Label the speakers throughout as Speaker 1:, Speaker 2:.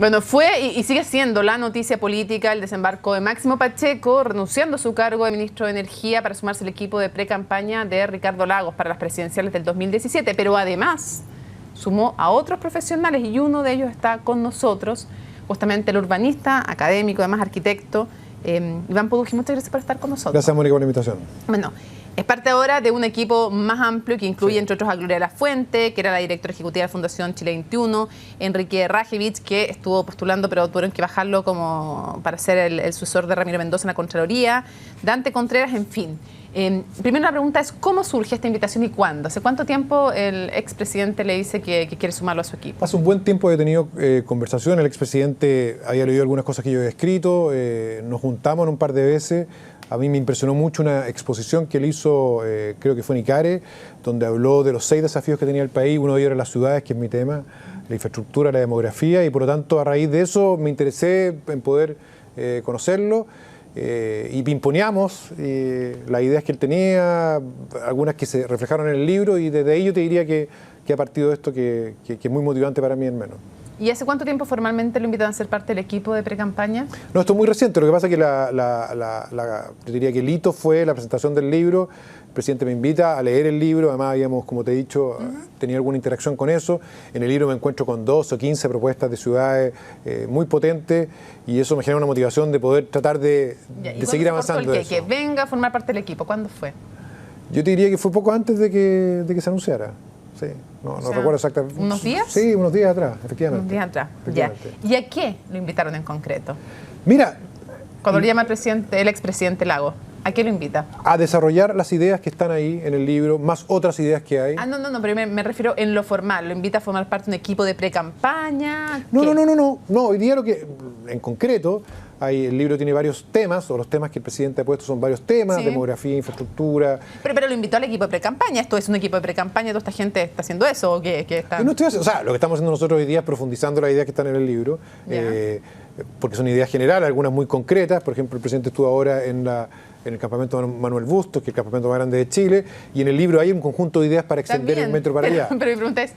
Speaker 1: Bueno, fue y sigue siendo la noticia política el desembarco de Máximo Pacheco, renunciando a su cargo de ministro de Energía para sumarse al equipo de pre-campaña de Ricardo Lagos para las presidenciales del 2017. Pero además sumó a otros profesionales y uno de ellos está con nosotros, justamente el urbanista, académico, además arquitecto, Iván Podugi. Muchas gracias por estar con nosotros.
Speaker 2: Gracias, Mónica, por la invitación.
Speaker 1: Bueno, es parte ahora de un equipo más amplio que incluye, entre otros, a Gloria Lafuente, que era la directora ejecutiva de la Fundación Chile 21, Enrique Rajevich, que estuvo postulando, pero tuvieron que bajarlo como para ser el sucesor de Ramiro Mendoza en la Contraloría, Dante Contreras, en fin. Primero la pregunta es, ¿cómo surge esta invitación y cuándo? ¿Hace cuánto tiempo el expresidente le dice que quiere sumarlo a su equipo?
Speaker 2: Hace un buen tiempo he tenido conversación, el expresidente había leído algunas cosas que yo he escrito, nos juntamos un par de veces. A mí me impresionó mucho una exposición que él hizo, creo que fue en Icare, donde habló de los 6 desafíos que tenía el país. Uno de ellos era las ciudades, que es mi tema, la infraestructura, la demografía, y por lo tanto a raíz de eso me interesé en poder conocerlo y pimponeamos las ideas que él tenía, algunas que se reflejaron en el libro, y desde ahí yo te diría que ha partido de esto que es muy motivante para mí, al menos.
Speaker 1: ¿Y hace cuánto tiempo formalmente lo invitan a ser parte del equipo de pre-campaña?
Speaker 2: No, esto es muy reciente. Lo que pasa es que yo diría que el hito fue la presentación del libro. El presidente me invita a leer el libro. Además, habíamos, como te he dicho, tenido alguna interacción con eso. En el libro me encuentro con 12 o 15 propuestas de ciudades muy potentes, y eso me genera una motivación de poder tratar de seguir avanzando.
Speaker 1: Que venga a formar parte del equipo, ¿cuándo fue?
Speaker 2: Yo te diría que fue poco antes de que se anunciara. Sí, no recuerdo exactamente.
Speaker 1: ¿Unos días?
Speaker 2: Sí, unos días atrás, efectivamente.
Speaker 1: Unos días atrás, ya. ¿Y a qué lo invitaron en concreto?
Speaker 2: Mira,
Speaker 1: cuando lo llama el expresidente Lagos, ¿a qué lo invita?
Speaker 2: A desarrollar las ideas que están ahí en el libro, más otras ideas que hay.
Speaker 1: No, pero me refiero en lo formal. ¿Lo invita a formar parte de un equipo de pre-campaña?
Speaker 2: No, hoy día lo que, en concreto, el libro tiene varios temas, o los temas que el presidente ha puesto son varios temas, sí. Demografía, infraestructura.
Speaker 1: Pero lo invitó al equipo de pre-campaña. ¿Esto es un equipo de pre-campaña? ¿Toda esta gente está haciendo eso? ¿O qué está?
Speaker 2: No estoy haciendo, lo que estamos haciendo nosotros hoy día es profundizando las ideas que están en el libro, porque son ideas generales, algunas muy concretas. Por ejemplo, el presidente estuvo ahora en el campamento Manuel Bustos, que es el campamento más grande de Chile, y en el libro hay un conjunto de ideas para extender el metro para allá.
Speaker 1: Pero mi pregunta es,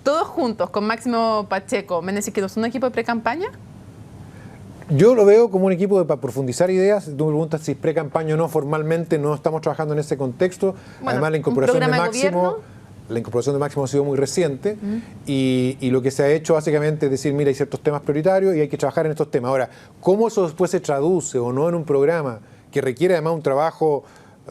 Speaker 1: todos juntos con Máximo Pacheco, ¿me decís que no son un equipo de pre-campaña?
Speaker 2: Yo lo veo como un equipo para profundizar ideas. Tú me preguntas si es pre-campaña o no, formalmente no estamos trabajando en ese contexto.
Speaker 1: Bueno,
Speaker 2: además, la incorporación de Máximo ha sido muy reciente, y lo que se ha hecho básicamente es decir, mira, hay ciertos temas prioritarios y hay que trabajar en estos temas. Ahora, ¿cómo eso después se traduce o no en un programa que requiere además un trabajo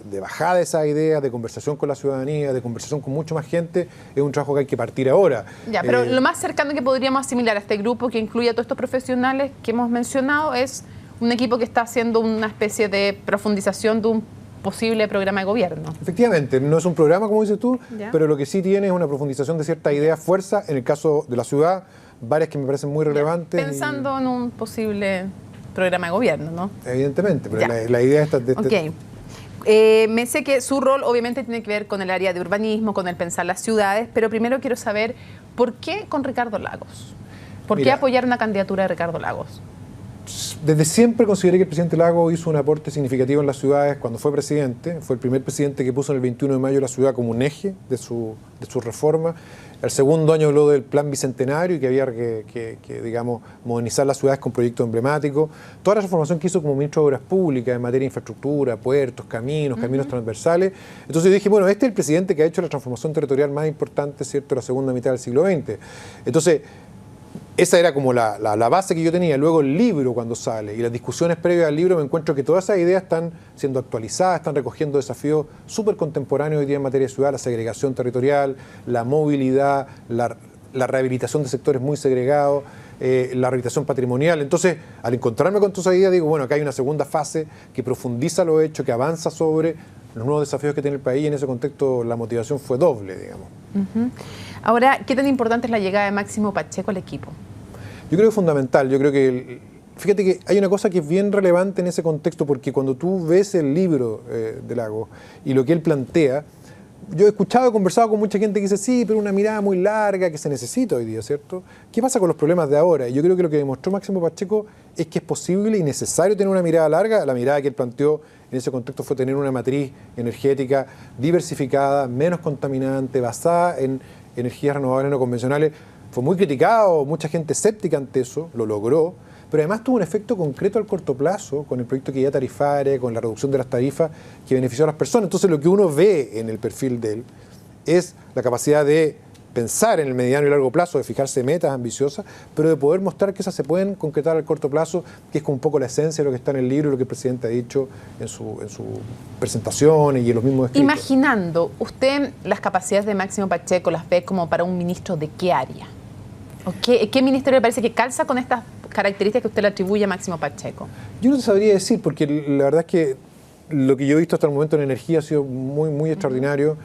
Speaker 2: de bajada de esas ideas, de conversación con la ciudadanía, de conversación con mucha más gente? Es un trabajo que hay que partir ahora.
Speaker 1: Ya, pero lo más cercano que podríamos asimilar a este grupo, que incluye a todos estos profesionales que hemos mencionado, es un equipo que está haciendo una especie de profundización de un posible programa de gobierno.
Speaker 2: Efectivamente, no es un programa como dices tú, pero lo que sí tiene es una profundización de ciertas ideas, fuerza, en el caso de la ciudad, varias que me parecen muy relevantes.
Speaker 1: Pensando en un posible programa de gobierno, ¿no?
Speaker 2: Evidentemente, pero la idea está de
Speaker 1: me sé que su rol obviamente tiene que ver con el área de urbanismo, con el pensar las ciudades, pero primero quiero saber, ¿por qué con Ricardo Lagos? ¿Por qué apoyar una candidatura de Ricardo Lagos?
Speaker 2: Desde siempre consideré que el presidente Lagos hizo un aporte significativo en las ciudades cuando fue presidente. Fue el primer presidente que puso en el 21 de mayo la ciudad como un eje de su reforma. El segundo año habló del plan bicentenario y que había que digamos, modernizar las ciudades con proyectos emblemáticos. Toda la transformación que hizo como ministro de Obras Públicas en materia de infraestructura, puertos, caminos transversales. Entonces yo dije, bueno, este es el presidente que ha hecho la transformación territorial más importante, ¿cierto?, de la segunda mitad del siglo XX. Entonces, esa era como la base que yo tenía. Luego el libro, cuando sale, y las discusiones previas al libro, me encuentro que todas esas ideas están siendo actualizadas, están recogiendo desafíos súper contemporáneos hoy día en materia de ciudad, la segregación territorial, la movilidad, la rehabilitación de sectores muy segregados, la rehabilitación patrimonial. Entonces, al encontrarme con todas esas ideas, digo, bueno, acá hay una segunda fase que profundiza lo hecho, que avanza sobre los nuevos desafíos que tiene el país, y en ese contexto la motivación fue doble, digamos.
Speaker 1: Ahora, ¿qué tan importante es la llegada de Máximo Pacheco al equipo?
Speaker 2: Yo creo que es fundamental. Yo creo que, fíjate que hay una cosa que es bien relevante en ese contexto, porque cuando tú ves el libro de Lagos y lo que él plantea, yo he escuchado, he conversado con mucha gente que dice, sí, pero una mirada muy larga que se necesita hoy día, ¿cierto? ¿Qué pasa con los problemas de ahora? Y yo creo que lo que demostró Máximo Pacheco es que es posible y necesario tener una mirada larga. La mirada que él planteó en ese contexto fue tener una matriz energética diversificada, menos contaminante, basada en energías renovables no convencionales. fue muy criticado, mucha gente escéptica ante eso, lo logró, pero además tuvo un efecto concreto al corto plazo con el proyecto de equidad tarifaria, con la reducción de las tarifas que benefició a las personas. Entonces lo que uno ve en el perfil de él es la capacidad de pensar en el mediano y largo plazo, de fijarse metas ambiciosas, pero de poder mostrar que esas se pueden concretar al corto plazo, que es como un poco la esencia de lo que está en el libro y lo que el presidente ha dicho en su presentación y en los mismos escritos.
Speaker 1: Imaginando, ¿usted las capacidades de Máximo Pacheco las ve como para un ministro de qué área? ¿O qué ministerio le parece que calza con estas características que usted le atribuye a Máximo Pacheco?
Speaker 2: Yo no te sabría decir, porque la verdad es que lo que yo he visto hasta el momento en energía ha sido muy, muy extraordinario,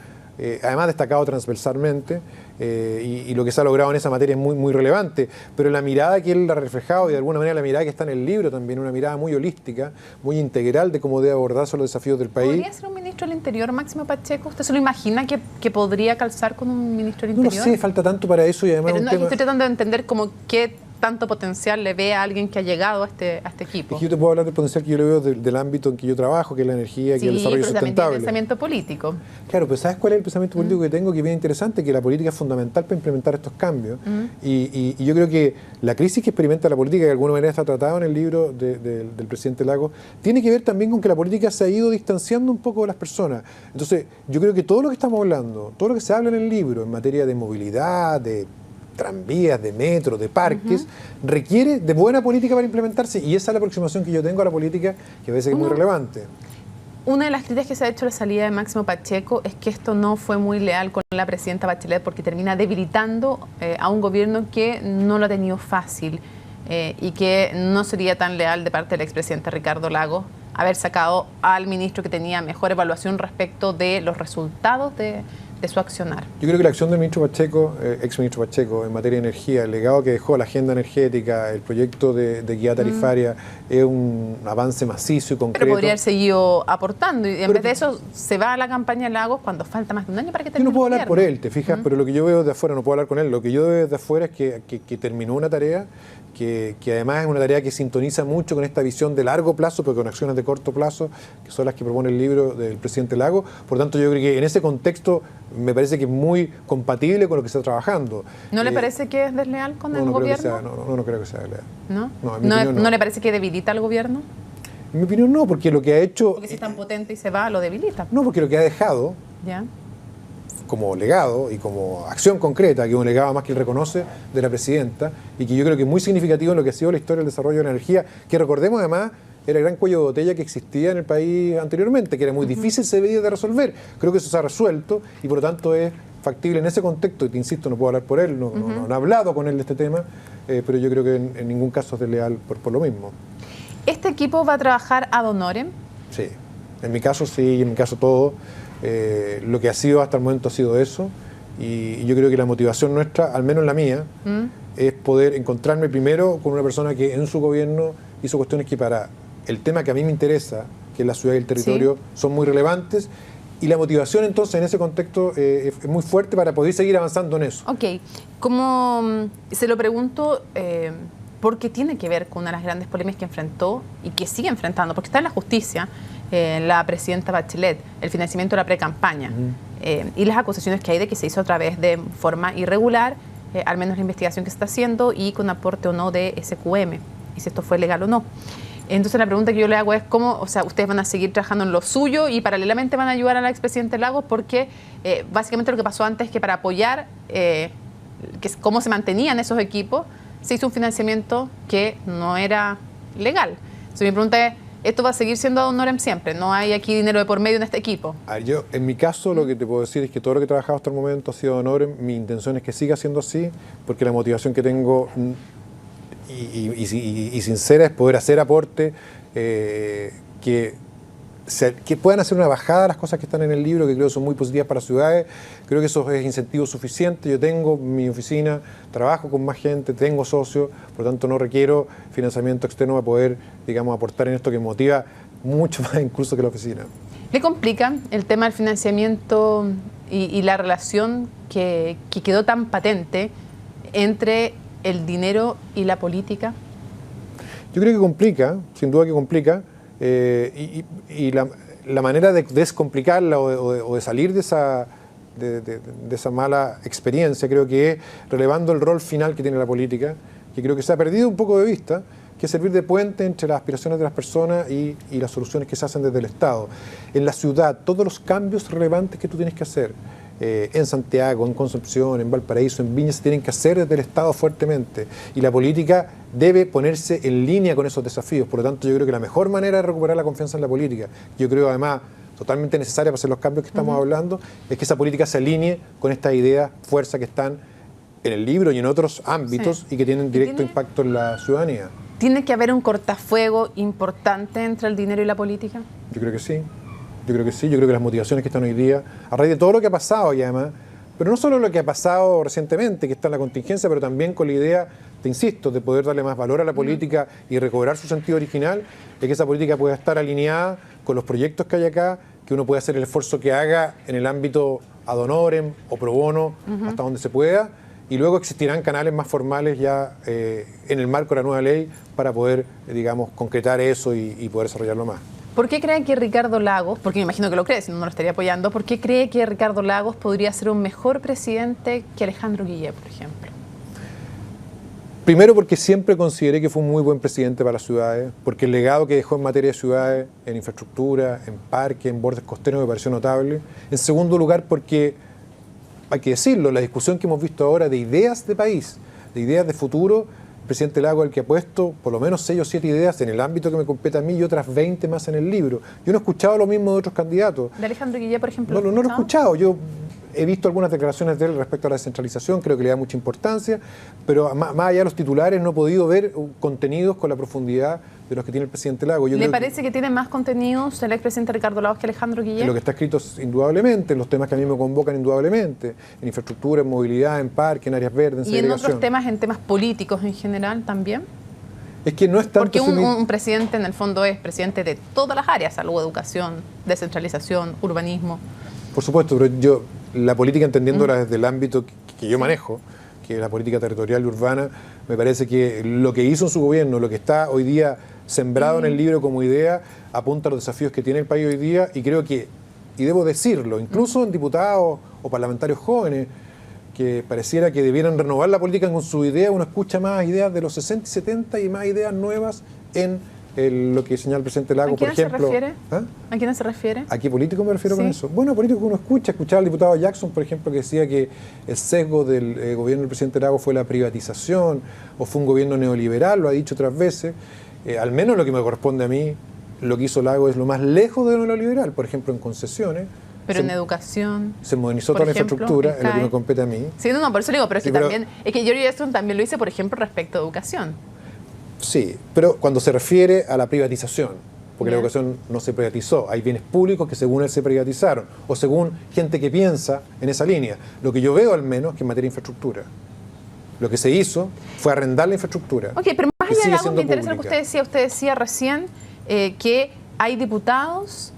Speaker 2: además destacado transversalmente, y lo que se ha logrado en esa materia es muy, muy relevante, pero la mirada que él ha reflejado, y de alguna manera la mirada que está en el libro también, una mirada muy holística, muy integral de cómo debe abordarse los desafíos del país.
Speaker 1: ¿Podría ser un ministro del Interior, Máximo Pacheco? ¿Usted se lo imagina que podría calzar con un ministro del
Speaker 2: No
Speaker 1: Interior?
Speaker 2: lo sé, falta tanto para eso y además
Speaker 1: Pero
Speaker 2: un tema...
Speaker 1: estoy tratando de entender como qué tanto potencial le ve a alguien que ha llegado a este equipo.
Speaker 2: Es que yo te puedo hablar del potencial que yo le veo del ámbito en que yo trabajo, que es la energía, que es el desarrollo
Speaker 1: pero también
Speaker 2: sustentable.
Speaker 1: tiene pensamiento político.
Speaker 2: Claro, pero ¿sabes cuál es el pensamiento político que tengo? Que es bien interesante, que la política es fundamental para implementar estos cambios. Y yo creo que la crisis que experimenta la política, que de alguna manera está tratada en el libro del presidente Lagos, tiene que ver también con que la política se ha ido distanciando un poco de las personas. Entonces, yo creo que todo lo que estamos hablando, todo lo que se habla en el libro en materia de movilidad, de tranvías, de metro, de parques, requiere de buena política para implementarse, y esa es la aproximación que yo tengo a la política, que a veces es muy relevante.
Speaker 1: Una de las críticas que se ha hecho a la salida de Máximo Pacheco es que esto no fue muy leal con la presidenta Bachelet, porque termina debilitando a un gobierno que no lo ha tenido fácil y que no sería tan leal de parte del expresidente Ricardo Lagos haber sacado al ministro que tenía mejor evaluación respecto de los resultados de su accionar.
Speaker 2: Yo creo que la acción del ministro Pacheco, exministro Pacheco, en materia de energía, el legado que dejó, la agenda energética, el proyecto de guía tarifaria, es un avance macizo y concreto.
Speaker 1: Pero podría haber seguido aportando, y en vez de eso se va a la campaña de Lagos cuando falta más de un año para que termine.
Speaker 2: Yo no puedo
Speaker 1: el
Speaker 2: hablar por él, te fijas, pero lo que yo veo de afuera, no puedo hablar con él, lo que yo veo de afuera es que terminó una tarea, que además es una tarea que sintoniza mucho con esta visión de largo plazo, pero con acciones de corto plazo, que son las que propone el libro del presidente Lagos. Por tanto, yo creo que en ese contexto me parece que es muy compatible con lo que está trabajando.
Speaker 1: ¿No le parece que es desleal con el gobierno?
Speaker 2: No creo que sea desleal.
Speaker 1: ¿No?
Speaker 2: No,
Speaker 1: ¿No le parece que debilita al gobierno?
Speaker 2: En mi opinión no, porque lo que ha hecho...
Speaker 1: Porque si es tan potente y se va, lo debilita.
Speaker 2: No, porque lo que ha dejado...
Speaker 1: ¿Ya?
Speaker 2: Como legado y como acción concreta, que es un legado más que él reconoce de la presidenta, y que yo creo que es muy significativo en lo que ha sido la historia del desarrollo de la energía, que recordemos además era el gran cuello de botella que existía en el país anteriormente, que era muy difícil se veía de resolver. Creo que eso se ha resuelto y por lo tanto es factible en ese contexto, y te insisto, no puedo hablar por él, no he hablado con él de este tema, pero yo creo que en ningún caso es desleal por lo mismo.
Speaker 1: ¿Este equipo va a trabajar ad honorem?
Speaker 2: Sí, en mi caso sí, y en mi caso todo. Lo que ha sido hasta el momento ha sido eso, y yo creo que la motivación nuestra, al menos la mía, es poder encontrarme primero con una persona que en su gobierno hizo cuestiones que para el tema que a mí me interesa, que es la ciudad y el territorio, son muy relevantes, y la motivación entonces en ese contexto es muy fuerte para poder seguir avanzando en eso.
Speaker 1: Ok, como se lo pregunto porque tiene que ver con una de las grandes polémicas que enfrentó y que sigue enfrentando, porque está en la justicia, la presidenta Bachelet, el financiamiento de la pre-campaña y las acusaciones que hay de que se hizo a través de forma irregular, al menos la investigación que se está haciendo, y con aporte o no de SQM, y si esto fue legal o no. Entonces la pregunta que yo le hago es cómo, o sea, ustedes van a seguir trabajando en lo suyo y paralelamente van a ayudar a la expresidente Lagos, porque básicamente lo que pasó antes es que para apoyar cómo se mantenían esos equipos, se hizo un financiamiento que no era legal. Entonces mi pregunta es, ¿esto va a seguir siendo ad honorem siempre? ¿No hay aquí dinero de por medio en este equipo?
Speaker 2: A ver, yo, en mi caso, lo que te puedo decir es que todo lo que he trabajado hasta el momento ha sido ad honorem. Mi intención es que siga siendo así, porque la motivación que tengo y sincera es poder hacer aporte que puedan hacer una bajada a las cosas que están en el libro, que creo que son muy positivas para ciudades. Creo que eso es incentivo suficiente. Yo tengo mi oficina, trabajo con más gente, tengo socios, por lo tanto no requiero financiamiento externo para poder, digamos, aportar en esto que me motiva mucho más incluso que la oficina.
Speaker 1: ¿Le complica el tema del financiamiento y la relación que quedó tan patente entre el dinero y la política?
Speaker 2: Yo creo que complica, sin duda que complica. Y la manera de descomplicarla o de salir de de esa mala experiencia, creo que es relevando el rol final que tiene la política, que creo que se ha perdido un poco de vista, que es servir de puente entre las aspiraciones de las personas y las soluciones que se hacen desde el Estado. En la ciudad, todos los cambios relevantes que tú tienes que hacer, en Santiago, en Concepción, en Valparaíso, en Viña, se tienen que hacer desde el Estado fuertemente. Y la política debe ponerse en línea con esos desafíos. Por lo tanto, yo creo que la mejor manera de recuperar la confianza en la política, yo creo además totalmente necesaria para hacer los cambios que estamos hablando, es que esa política se alinee con estas ideas, fuerza que están en el libro y en otros ámbitos y que tienen directo impacto en la ciudadanía.
Speaker 1: ¿Tiene que haber un cortafuego importante entre el dinero y la política?
Speaker 2: Yo creo que sí. Yo creo que sí, yo creo que las motivaciones que están hoy día, a raíz de todo lo que ha pasado y además, pero no solo lo que ha pasado recientemente, que está en la contingencia, pero también con la idea, te insisto, de poder darle más valor a la política y recobrar su sentido original, de que esa política pueda estar alineada con los proyectos que hay acá, que uno pueda hacer el esfuerzo que haga en el ámbito ad honorem o pro bono, hasta donde se pueda, y luego existirán canales más formales ya en el marco de la nueva ley para poder, digamos, concretar eso y poder desarrollarlo más.
Speaker 1: ¿Por qué cree que Ricardo Lagos, porque me imagino que lo cree, si no, no lo estaría apoyando, ¿por qué cree que Ricardo Lagos podría ser un mejor presidente que Alejandro Guillé, por ejemplo?
Speaker 2: Primero porque siempre consideré que fue un muy buen presidente para las ciudades, porque el legado que dejó en materia de ciudades, en infraestructura, en parques, en bordes costeros me pareció notable. En segundo lugar porque, hay que decirlo, la discusión que hemos visto ahora de ideas de país, de ideas de futuro, el presidente Lagos el que ha puesto por lo menos 6 o 7 ideas en el ámbito que me compete a mí y otras 20 más en el libro. Yo no he escuchado lo mismo de otros candidatos.
Speaker 1: ¿De Alejandro Guillé, por ejemplo?
Speaker 2: No lo he escuchado. Yo he visto algunas declaraciones de él respecto a la descentralización, creo que le da mucha importancia, pero más allá de los titulares no he podido ver contenidos con la profundidad de los que tiene el presidente Lagos.
Speaker 1: ¿Le parece que tiene más contenidos el expresidente Ricardo Lagos que Alejandro Guillé?
Speaker 2: En lo que está escrito indudablemente, en los temas que a mí me convocan indudablemente, en infraestructura, en movilidad, en parque, en áreas verdes, en segregación.
Speaker 1: ¿Y en otros temas, en temas políticos en general también?
Speaker 2: Es que no es tanto...
Speaker 1: Porque un presidente en el fondo es presidente de todas las áreas, salud, educación, descentralización, urbanismo.
Speaker 2: Por supuesto, pero yo, la política entendiéndola desde el ámbito que yo manejo, que es la política territorial y urbana, me parece que lo que hizo en su gobierno, lo que está hoy día sembrado en el libro como idea, apunta a los desafíos que tiene el país hoy día y creo que, y debo decirlo, incluso en diputados o parlamentarios jóvenes, que pareciera que debieran renovar la política con su idea, uno escucha más ideas de los 60 y 70 y más ideas nuevas en lo que señala el presidente Lagos, por ejemplo.
Speaker 1: ¿A quiénes se refiere? ¿Ah? ¿A quiénes se refiere?
Speaker 2: ¿A qué político me refiero con eso? Bueno, político que uno escuchaba al diputado Jackson, por ejemplo, que decía que el sesgo del gobierno del presidente Lagos fue la privatización o fue un gobierno neoliberal, lo ha dicho otras veces. Al menos lo que me corresponde a mí, lo que hizo Lagos es lo más lejos de lo neoliberal, por ejemplo, en concesiones.
Speaker 1: Pero en educación.
Speaker 2: Se modernizó toda la infraestructura, en lo que me compete a mí.
Speaker 1: Sí, no, por eso digo, pero es que también, es que Giorgio Jackson también lo hice, por ejemplo, respecto a educación.
Speaker 2: Sí, pero cuando se refiere a la privatización, porque la educación no se privatizó, hay bienes públicos que según él se privatizaron, o según gente que piensa en esa línea. Lo que yo veo al menos que en materia de infraestructura, lo que se hizo fue arrendar la infraestructura.
Speaker 1: Ok, pero más allá de algo me interesa lo que usted decía recién, que hay diputados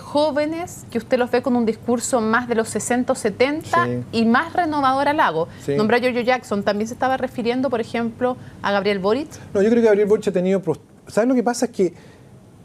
Speaker 1: jóvenes que usted los ve con un discurso más de los 60 o 70 y más renovador al Lagos. Nombró a Giorgio Jackson, ¿también se estaba refiriendo, por ejemplo, a Gabriel Boric? No, yo creo que Gabriel Boric ha tenido... ¿Sabes lo que pasa? Es que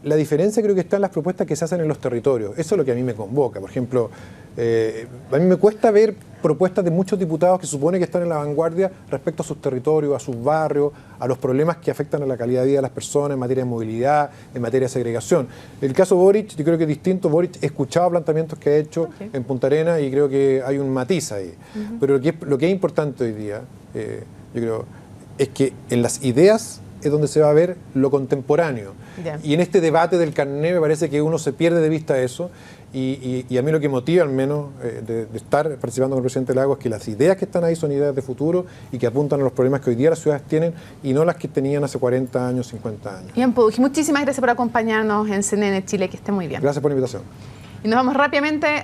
Speaker 1: la diferencia creo que está en las propuestas que se hacen en los territorios. Eso es lo que a mí me convoca. Por ejemplo, a mí me cuesta ver propuestas de muchos diputados que supone que están en la vanguardia respecto a sus territorios, a sus barrios, a los problemas que afectan a la calidad de vida de las personas en materia de movilidad, en materia de segregación. El caso Boric, yo creo que es distinto. Boric he escuchado planteamientos que ha hecho en Punta Arenas y creo que hay un matiz ahí. Pero lo que es importante hoy día, yo creo, es que en las ideas es donde se va a ver lo contemporáneo. Y en este debate del carné me parece que uno se pierde de vista eso y a mí lo que motiva al menos de estar participando con el presidente Lagos es que las ideas que están ahí son ideas de futuro y que apuntan a los problemas que hoy día las ciudades tienen y no las que tenían hace 40 años, 50 años. Ian Puduggi, muchísimas gracias por acompañarnos en CNN Chile, que esté muy bien. Gracias por la invitación. Y nos vamos rápidamente